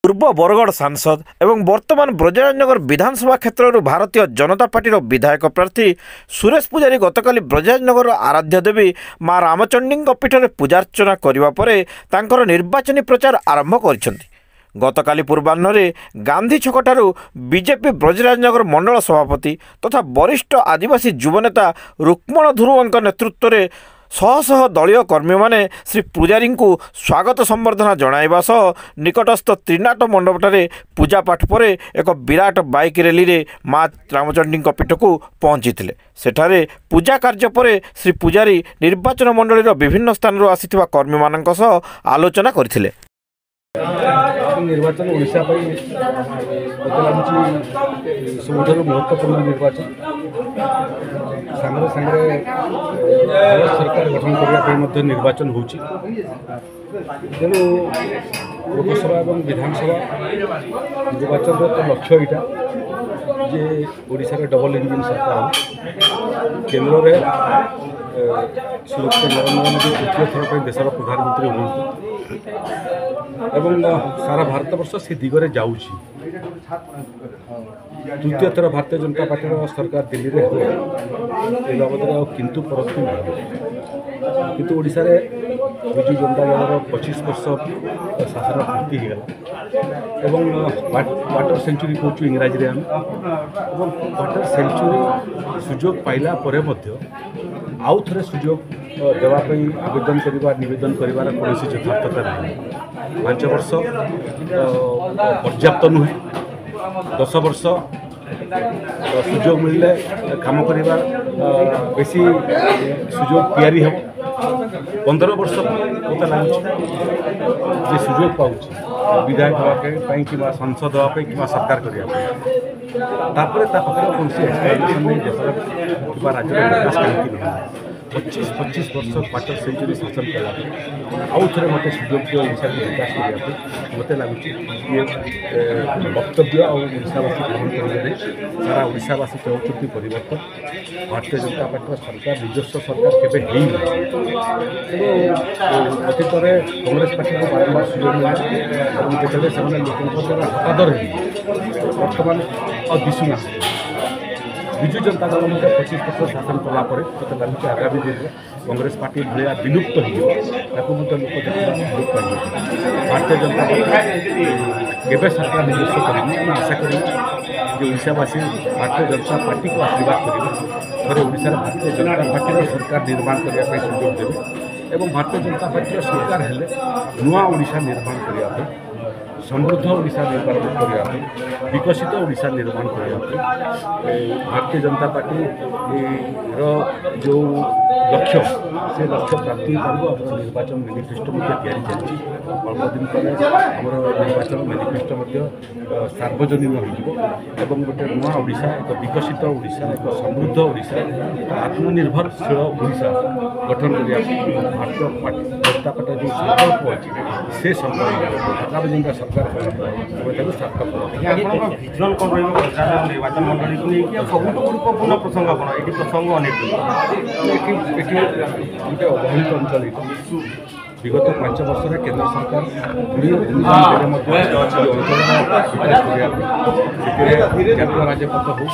पूर्व बरगढ़ सांसद एवं वर्तमान ब्रजराजनगर विधानसभा क्षेत्र भारतीय जनता पार्टी विधायक प्रार्थी सुरेश पुजारी गतकाली ब्रजराजनगर आराध्य देवी माँ रामचंडी पीठ में पूजार्चना करने निर्वाचनी प्रचार आरंभ कर गतकाली पूर्वाह्न गांधी छकठारू बीजेपी ब्रजराजनगर मंडल सभापति तथा वरिष्ठ आदिवासी युवनेता रुक्मण धुरुओं नेतृत्व में शह शह दलीय कर्मी माने श्री पुजारी को स्वागत संबर्धना जणाइबा सह निकटस्थ त्रिनाट मंडपठारे पूजापाठ पर एक विराट बाइक रैली रे माँ रामचंडी पीठ को पहुंची सेठारे पूजा कार्य पर श्री पुजारी निर्वाचन मंडली विभिन्न स्थान आसिथिबा कर्मी मानक सह आलोचना करथिले। निर्वाचन ओडिशा मत लगुच सब महत्वपूर्ण निर्वाचन सांगे सांगे भारत सरकार गठन करने निर्वाचन हो तेणु लोकसभा और विधानसभा निर्वाचन तो लक्ष्य यहाँ जे ओडिशा डबल इंजिन सरकार केन्द्र में सुरक्षा नरेंद्र मोदी तृतीय थर पर देशर प्रधानमंत्री हूँ एवं सारा भारत वर्ष से दिगरे जाऊँगी तृतीय थर भारतीय जनता पार्टी सरकार दिल्ली में हो बाबद किंतु परंतु किंतु ओडिशा रे बिजु जनता दल 25 वर्ष शासन पूर्ति होगा एवं क्वार्टर सेंचुरी कहूँ इंग्राजी में एवं क्वार्टर सेंचुरी सुजोग पाइला परे मध्य आउ थे सुजोग देवाई आवेदन करवा नवेदन करार कौन यथार्थता नहीं 5 वर्ष पर्याप्त नुहे 10 वर्ष सुजोग मिलले काम करवा बेसी सुजोग तैयारी हो 15 वर्ष मत लगे सुजोग पाँच विधायक हाँपाई कि सांसद हाँपाई कि सरकार करने कौन एक्सप्लेनेशन नहीं देश राज्य विकास कहीं 25 वर्ष क्वार्टर सेंचुरी शासन कला आउ थे मत सुजोग दियो ओडिशा को विकास करने मत लगुच ये वक्तव्य और ओडिशावासी ग्रहण करेंगे सारा ओडिशावासी चाहते परिवर्तन भारतीय जनता पार्टी सरकार निजस्व सरकार केवे तेणु अतीत में कांग्रेस पार्टी को बारंबार सुजोग मिले जो से लोक हतादर बर्तमान और दिशुना विजु जनता दल 25 वर्ष शासन कलापर मत लगुच आगामी दिन में कांग्रेस पार्टी भाया विलुप्त हो लोक देखा भारतीय जनता पार्टी केवे सरकार निजस्व करेंगे आशा करेंगे जो ओडिशावासी भारतीय जनता पार्टी को आशीर्वाद करेंगे थे ओडिशा भारतीय जनता पार्टी सरकार निर्माण करने सुजोग देवे एवं भारतीय जनता पार्टी सरकार हेले नुआ ओडिशा निर्माण करने समृद्ध ओडिशा निर्माण करने विकसित ओडिशा निर्माण करने भारतीय जनता पार्टी जो लक्ष्य से लक्ष्य प्राप्ति पार निर्वाचन मैनिफेस्टो तैयारी चलती अल्प दिन पर आम निर्वाचन मैनिफेस्टो सार्वजनीन हो गोटे नुआ ओडिशा एक विकसित ओडिशा एक समृद्ध ओडिशा आत्मनिर्भरशील ओडिशा गठन करने भारतीय जनता पार्टी जो संकल्प अच्छी से संकल्प आगामी दिन सरकार निर्वाचन मंडली को लेकिन सब गुरुत्वपूर्ण प्रसंग कौन ये प्रसंग अनेक गोटे अवहेलित अंचल विगत 5 वर्ष केंद्र सरकार जातीय राजपथ हो